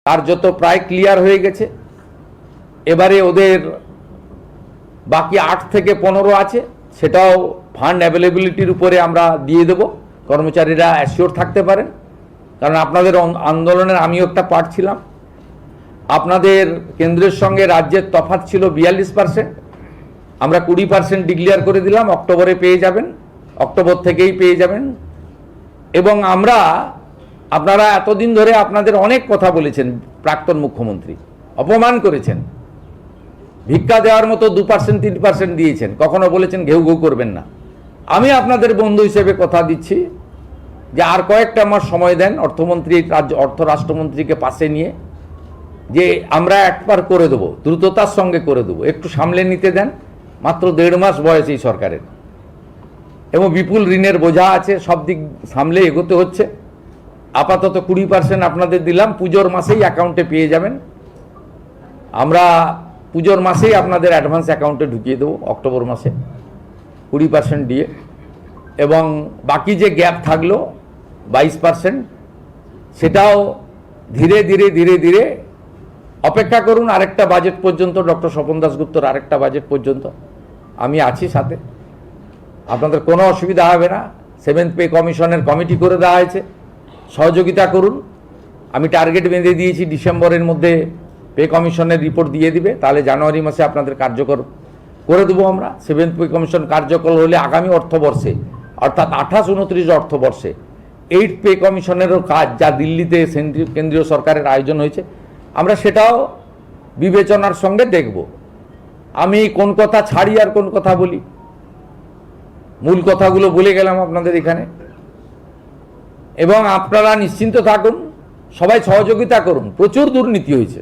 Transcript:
কার্যত প্রায় ক্লিয়ার হয়ে গেছে। এবারে ওদের বাকি 8 থেকে 15 আছে, সেটাও ফান্ড অ্যাভেলেবিলিটির উপরে আমরা দিয়ে দেব, কর্মচারীরা অ্যাসিওর থাকতে পারেন। কারণ আপনাদের আন্দোলনের আমিও একটা পার্ট ছিলাম। আপনাদের কেন্দ্রের সঙ্গে রাজ্যের তফাৎ ছিল 42%, আমরা 20% ডিক্লেয়ার করে দিলাম, অক্টোবরে পেয়ে যাবেন, অক্টোবর থেকেই পেয়ে যাবেন। এবং আপনারা এতদিন ধরে আপনাদের অনেক কথা বলেছেন, প্রাক্তন মুখ্যমন্ত্রী অপমান করেছেন, ভিক্ষা দেওয়ার মতো 2% 3% দিয়েছেন, কখনো বলেছেন ঘেউ ঘেউ করবেন না। আমি আপনাদের বন্ধু হিসেবে কথা দিচ্ছি যে আর কয়েকটা মাস সময় দেন, অর্থমন্ত্রী অর্থ রাষ্ট্রমন্ত্রীকে পাশে নিয়ে, যে আমরা একবার করে দেবো, দ্রুততার সঙ্গে করে দেবো, একটু সামলে নিতে দেন। মাত্র 1.5 মাস বয়স এই সরকারের, এবং বিপুল ঋণের বোঝা আছে, সব দিক সামলে এগোতে হচ্ছে। আপাতত 20% আপনাদের দিলাম, পুজোর মাসেই অ্যাকাউন্টে পেয়ে যাবেন। আমরা পুজোর মাসেই আপনাদের অ্যাডভান্স অ্যাকাউন্টে ঢুকিয়ে দেবো, অক্টোবর মাসে 20% দিয়ে। এবং বাকি যে গ্যাপ থাকলো 22%, সেটাও ধীরে ধীরে ধীরে ধীরে অপেক্ষা করুন আরেকটা বাজেট পর্যন্ত, ডক্টর স্বপন দাশগুপ্তর আরেকটা বাজেট পর্যন্ত আমি আছি সাথে, আপনাদের কোনো অসুবিধা হবে না। 7th পে কমিশনের কমিটি করে দেওয়া হয়েছে, সহযোগিতা করুন। আমি টার্গেট বেঁধে দিয়েছি, ডিসেম্বরের মধ্যে পে কমিশনের রিপোর্ট দিয়ে দিবে, তাহলে জানুয়ারি মাসে আপনাদের কার্যকর করে দেবো আমরা। 7th পে কমিশন কার্যকর হলে আগামী অর্থবর্ষে, অর্থাৎ 28-29 অর্থবর্ষে 8th পে কমিশনেরও কাজ, যা দিল্লিতে কেন্দ্রীয় সরকারের আয়োজন হয়েছে, আমরা সেটাও বিবেচনার সঙ্গে দেখব। আমি কোন কথা ছাড়ি আর কোন কথা বলি, মূল কথাগুলো বলে গেলাম আপনাদের এখানে। এবং আপনারা নিশ্চিন্ত থাকুন, সবাই সহযোগিতা করুন। প্রচুর দুর্নীতি হয়েছে।